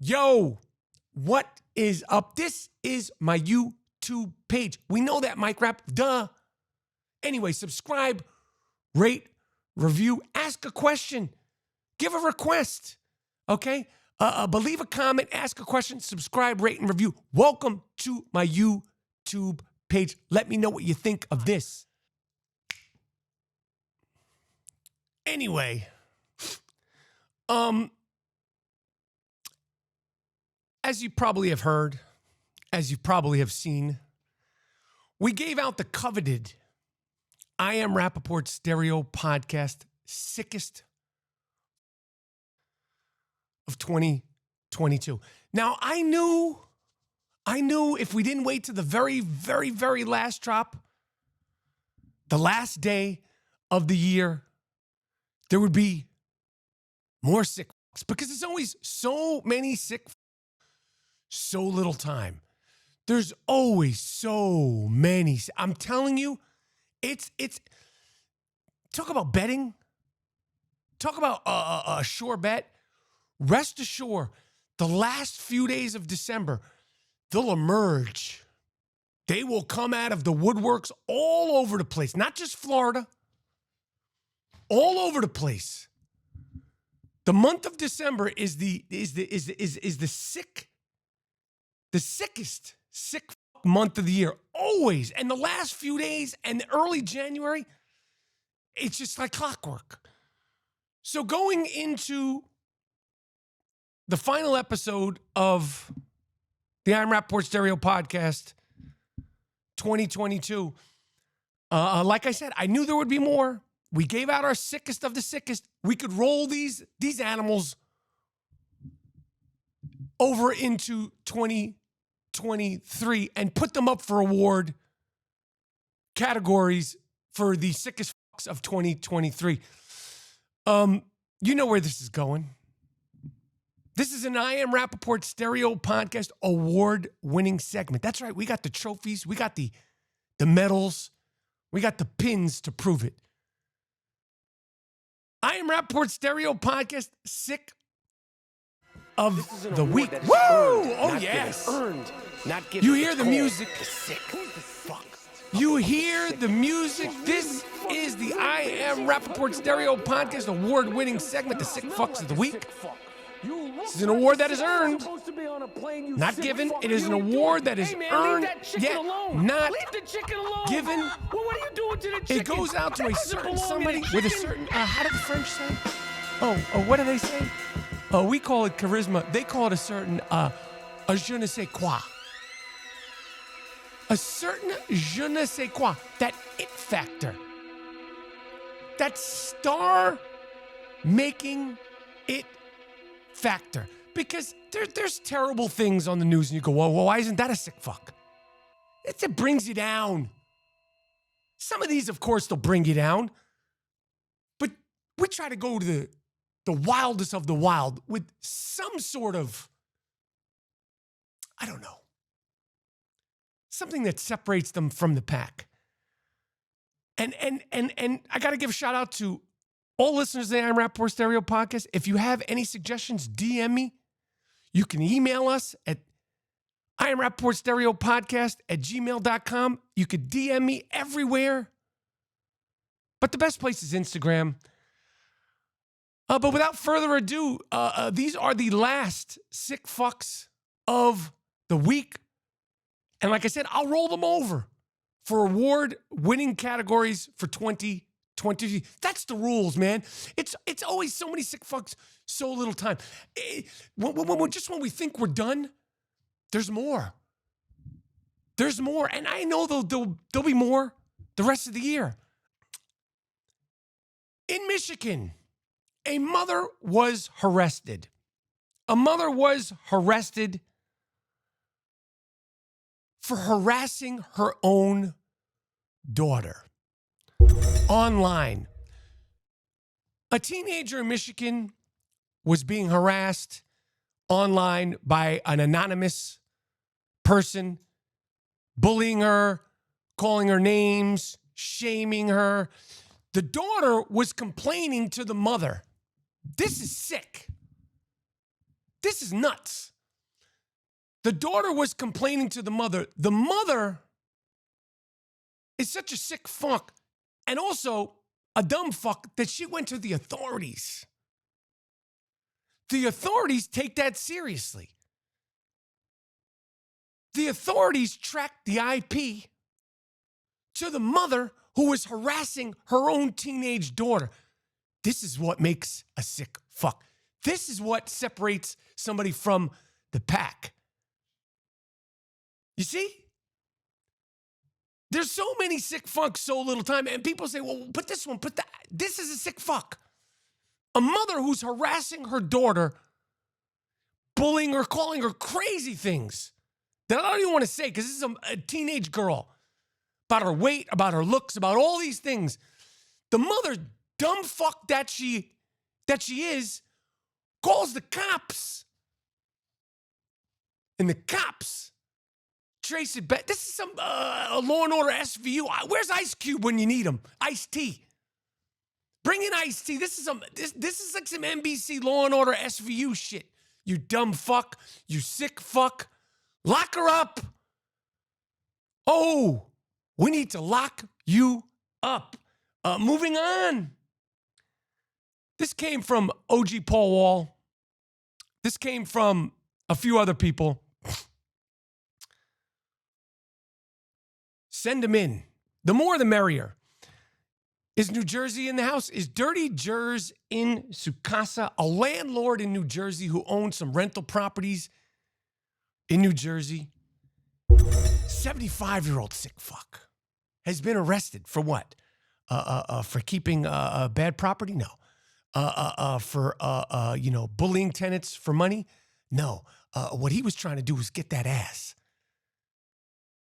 Yo, what is up? This is my YouTube page. We know that, Mike Rap. Duh. Anyway, subscribe, rate, review, ask a question, give a request, okay? Leave a comment, ask a question, subscribe, rate, and review. Welcome to my YouTube page. Let me know what you think of this. Anyway, as you probably have heard, as you probably have seen, we gave out the coveted I Am Rapaport stereo podcast, Sickest of 2022. Now, I knew if we didn't wait to the very, very, very last drop, the last day of the year, there would be more sick fucks, because there's always so many sick fucks, so little time. There's always so many. I'm telling you, it's talk about betting. Talk about a sure bet. Rest assured, the last few days of December, they'll emerge. They will come out of the woodworks all over the place, not just Florida, all over the place. The month of December is the sickest sick month of the year, always. And the last few days and early January, it's just like clockwork. So going into the final episode of the I Am Rapaport Stereo Podcast 2022, like I said, I knew there would be more. We gave out our sickest of the sickest. We could roll these animals over into 2023 and put them up for award categories for the sickest fucks of 2023. You know where this is going. This is an I Am Rapaport Stereo Podcast award-winning segment. That's right. We got the trophies. We got the medals. We got the pins to prove it. I Am Rapaport Stereo Podcast, sick of the week. Woo! Oh, yes. You hear the music. You hear the music. This is the I Am Rapaport Stereo Podcast award-winning segment, the sick fucks of the week. This is an award that is earned, not given. It is an award that is earned, yet not given. What are you doing to the chicken? It goes out to a certain somebody with a certain, how do the French say? Oh, what do they say? We call it charisma. They call it a certain, a je ne sais quoi. A certain je ne sais quoi. That it factor. That star-making it factor. Because there's terrible things on the news and you go, whoa, why isn't that a sick fuck? It brings you down. Some of these, of course, they'll bring you down. But we try to go to the wildest of the wild with some sort of, I don't know, something that separates them from the pack. And I got to give a shout out to all listeners of the I Am Rapaport Stereo Podcast. If you have any suggestions, DM me. You can email us at I Am Rapaport Stereo Podcast at gmail.com. You could DM me everywhere. But the best place is Instagram. But without further ado, these are the last sick fucks of the week. And like I said, I'll roll them over for award-winning categories for 2023. That's the rules, man. It's always so many sick fucks, so little time. When we think we're done, there's more. There's more. And I know there'll be more the rest of the year. In Michigan, a mother was arrested. A mother was arrested for harassing her own daughter online. A teenager in Michigan was being harassed online by an anonymous person, bullying her, calling her names, shaming her. The daughter was complaining to the mother. This is sick. This is nuts. The daughter was complaining to the mother. The mother is such a sick fuck and also a dumb fuck that she went to the authorities. The authorities take that seriously. The authorities tracked the IP to the mother who was harassing her own teenage daughter. This is what makes a sick fuck. This is what separates somebody from the pack. You see? There's so many sick fucks, so little time. And people say, well, put this one, put that. This is a sick fuck. A mother who's harassing her daughter, bullying her, calling her crazy things that I don't even want to say because this is a teenage girl. About her weight, about her looks, about all these things. The mother, dumb fuck that she is, calls the cops. And the cops trace it back. This is some Law and Order SVU. Where's Ice Cube when you need him? Ice-T. Bring in Ice-T. This is like some NBC Law and Order SVU shit. You dumb fuck. You sick fuck. Lock her up. Oh, we need to lock you up. Moving on. This came from OG Paul Wall. This came from a few other people. Send them in. The more the merrier. Is New Jersey in the house? Is Dirty Jers in Sukasa, a landlord in New Jersey who owns some rental properties in New Jersey? 75-year-old sick fuck has been arrested for what? For keeping bad property? No. For bullying tenants for money? No. What he was trying to do was get that ass.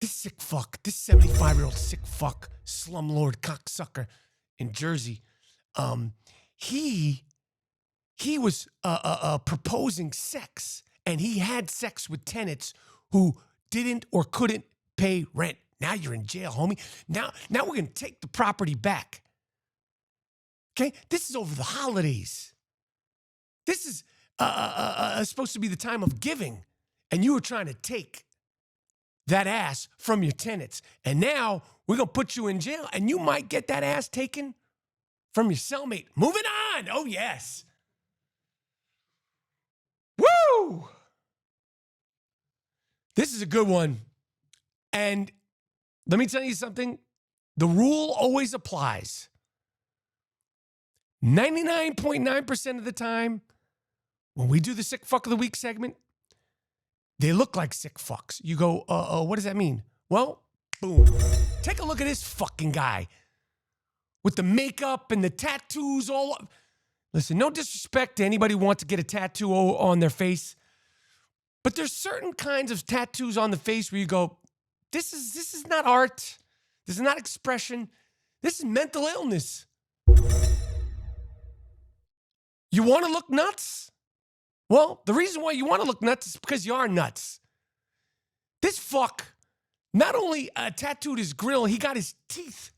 This sick fuck, this 75-year-old sick fuck, slumlord cocksucker in Jersey, he was proposing sex, and he had sex with tenants who didn't or couldn't pay rent. Now you're in jail, homie. Now we're going to take the property back. Okay? This is over the holidays. This is supposed to be the time of giving, and you were trying to take that ass from your tenants. And now we're going to put you in jail, and you might get that ass taken from your cellmate. Moving on. Oh, yes. Woo! This is a good one. And let me tell you something. The rule always applies. 99.9% of the time, when we do the Sick Fuck of the Week segment, they look like sick fucks. You go, what does that mean? Well, boom. Take a look at this fucking guy with the makeup and the tattoos all up. Listen, no disrespect to anybody who wants to get a tattoo on their face, but there's certain kinds of tattoos on the face where you go, this is not art. This is not expression. This is mental illness. You want to look nuts? Well, the reason why you want to look nuts is because you are nuts. This fuck not only tattooed his grill, he got his teeth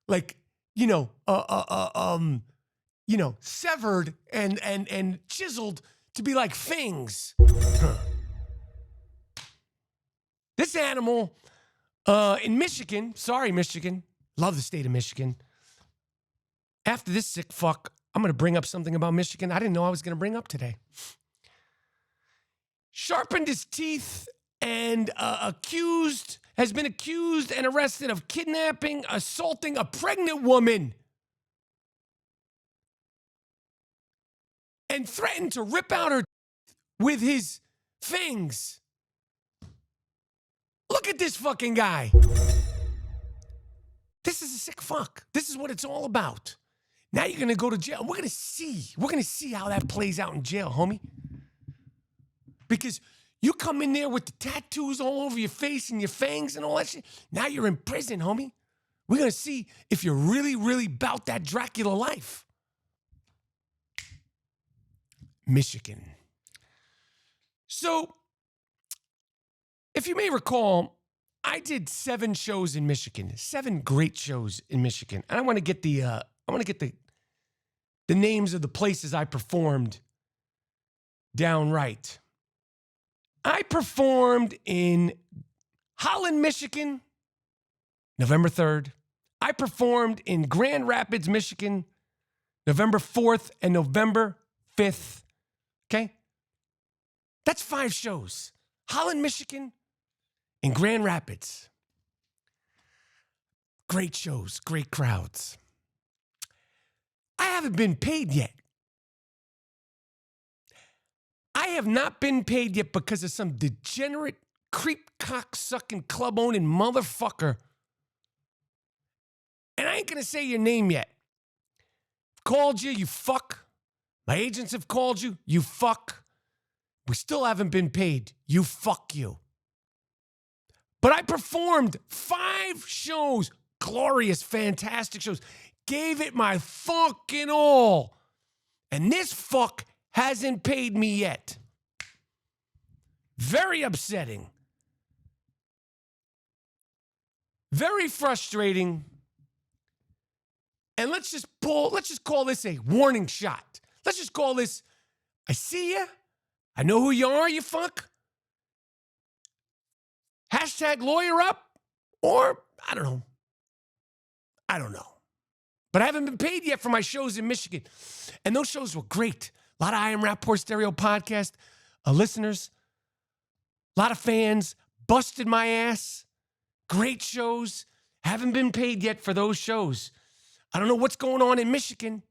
like, severed and chiseled to be like fangs. This animal in Michigan, sorry, Michigan, love the state of Michigan. After this sick fuck, I'm going to bring up something about Michigan I didn't know I was going to bring up today. Sharpened his teeth and has been accused and arrested of kidnapping, assaulting a pregnant woman, and threatened to rip out her with his fangs. Look at this fucking guy. This is a sick fuck. This is what it's all about. Now you're going to go to jail. We're going to see how that plays out in jail, homie. Because you come in there with the tattoos all over your face and your fangs and all that shit. Now you're in prison, homie. We're going to see if you're really, really about that Dracula life. Michigan. So, if you may recall, I did 7 shows in Michigan, 7 great shows in Michigan. And I want to get the names of the places I performed downright. I performed in Holland, Michigan, November 3rd. I performed in Grand Rapids, Michigan, November 4th and November 5th. Okay? That's 5 shows. Holland, Michigan, and Grand Rapids. Great shows, great crowds. I haven't been paid yet. I have not been paid yet because of some degenerate, creep, cock-sucking, club-owning motherfucker. And I ain't going to say your name yet. Called you, you fuck. My agents have called you, you fuck. We still haven't been paid. You fuck you. But I performed 5 shows, glorious, fantastic shows. Gave it my fucking all. And this fuck hasn't paid me yet. Very upsetting. Very frustrating. And let's just call this a warning shot. Let's just call this, I see ya. I know who you are, you fuck. Hashtag lawyer up. Or, I don't know. But I haven't been paid yet for my shows in Michigan. And those shows were great. A lot of I Am Rapaport Stereo podcast listeners. A lot of fans. Busted my ass. Great shows. Haven't been paid yet for those shows. I don't know what's going on in Michigan.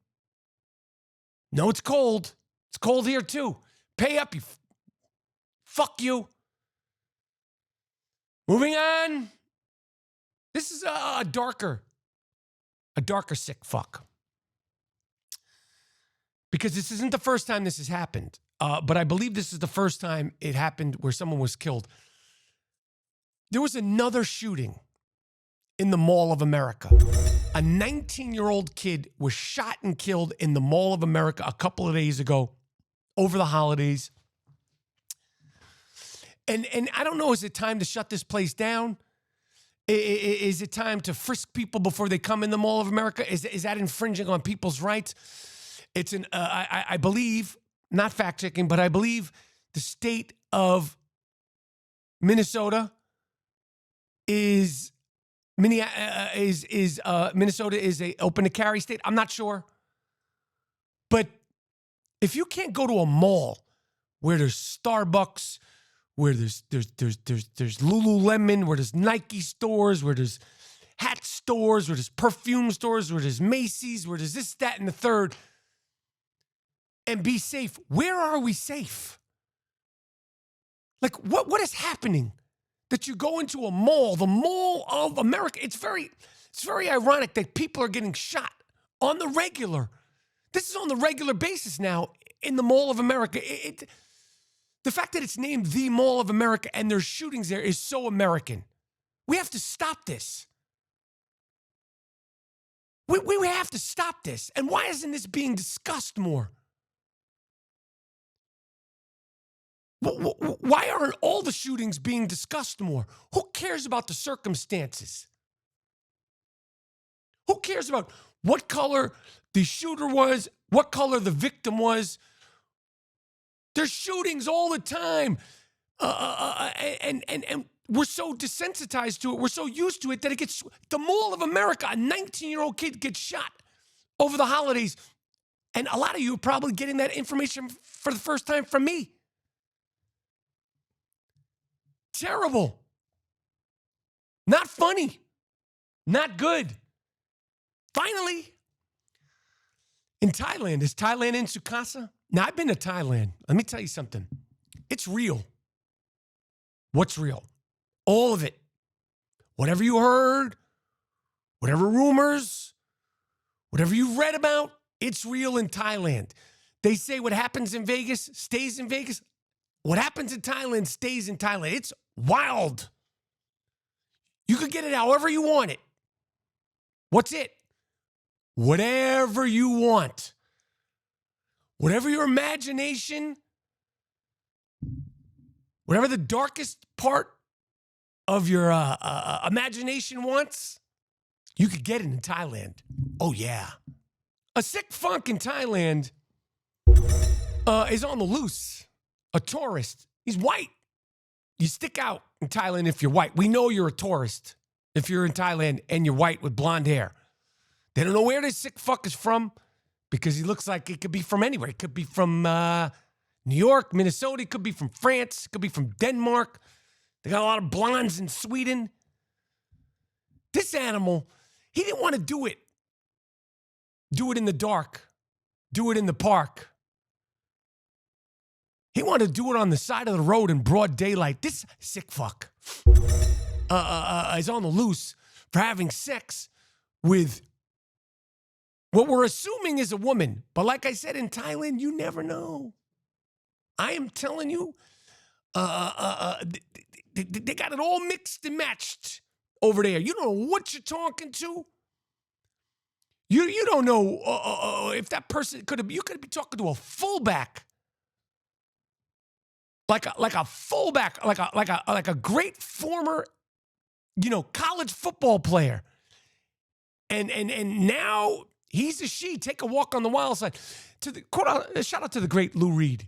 No, it's cold. It's cold here too. Pay up, you fuck you. Moving on. This is a darker sick fuck. Because this isn't the first time this has happened. But I believe this is the first time it happened where someone was killed. There was another shooting in the Mall of America. A 19-year-old kid was shot and killed in the Mall of America a couple of days ago over the holidays. And I don't know, is it time to shut this place down? Is it time to frisk people before they come in the Mall of America? Is that infringing on people's rights? It's I believe, not fact-checking, but I believe the state of Minnesota Minnesota is a open to carry state. I'm not sure. But if you can't go to a mall where there's Starbucks, where there's Lululemon, where there's Nike stores, where there's hat stores, where there's perfume stores, where there's Macy's, where there's this, that, and the third, and be safe, where are we safe? Like, what is happening? That you go into a mall, the Mall of America. It's very ironic that people are getting shot on the regular. This is on the regular basis now in the Mall of America. The fact that it's named the Mall of America and there's shootings there is so American. We have to stop this. We have to stop this. And why isn't this being discussed more? Why aren't all the shootings being discussed more? Who cares about the circumstances? Who cares about what color the shooter was, what color the victim was? There's shootings all the time. And we're so desensitized to it. We're so used to it that it gets, the Mall of America, a 19-year-old kid gets shot over the holidays. And a lot of you are probably getting that information for the first time from me. Terrible. Not funny. Not good. Finally, in Thailand, is Thailand in Sukasa? Now, I've been to Thailand. Let me tell you something. It's real. What's real? All of it. Whatever you heard, whatever rumors, whatever you read about, it's real in Thailand. They say what happens in Vegas stays in Vegas. What happens in Thailand stays in Thailand. It's wild. You could get it however you want it. What's it? Whatever you want. Whatever your imagination, whatever the darkest part of your imagination wants, you could get it in Thailand. Oh, yeah. A sick funk in Thailand is on the loose. A tourist. He's white. You stick out in Thailand if you're white. We know you're a tourist if you're in Thailand and you're white with blonde hair. They don't know where this sick fuck is from because he looks like it could be from anywhere. It could be from New York, Minnesota. It could be from France. It could be from Denmark. They got a lot of blondes in Sweden. This animal, he didn't want to do it. Do it in the dark. Do it in the park. He wanted to do it on the side of the road in broad daylight. This sick fuck is on the loose for having sex with what we're assuming is a woman. But like I said, in Thailand, you never know. I am telling you, they got it all mixed and matched over there. You don't know what you're talking to. You don't know if that person you could be talking to a fullback. Like a fullback, like a great former, college football player. And now he's a she. Take a walk on the wild side. Shout out to the great Lou Reed.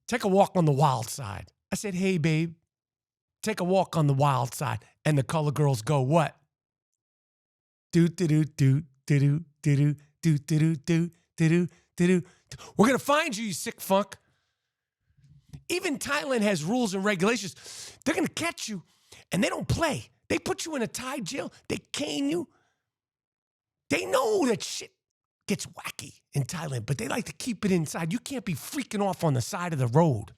Take a walk on the wild side. I said, hey, babe, take a walk on the wild side. And the color girls go, what? Do do do do do do do do do do do do. We're gonna find you, you sick fuck. Even Thailand has rules and regulations. They're gonna catch you, and they don't play. They put you in a Thai jail. They cane you. They know that shit gets wacky in Thailand, but they like to keep it inside. You can't be freaking off on the side of the road.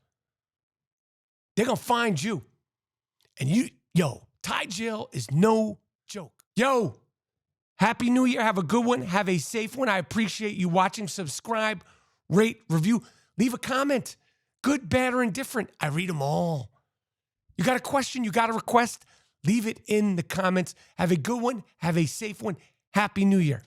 They're gonna find you. And Thai jail is no joke. Happy New Year. Have a good one. Have a safe one. I appreciate you watching. Subscribe, rate, review, leave a comment. Good, bad, or indifferent. I read them all. You got a question? You got a request? Leave it in the comments. Have a good one. Have a safe one. Happy New Year.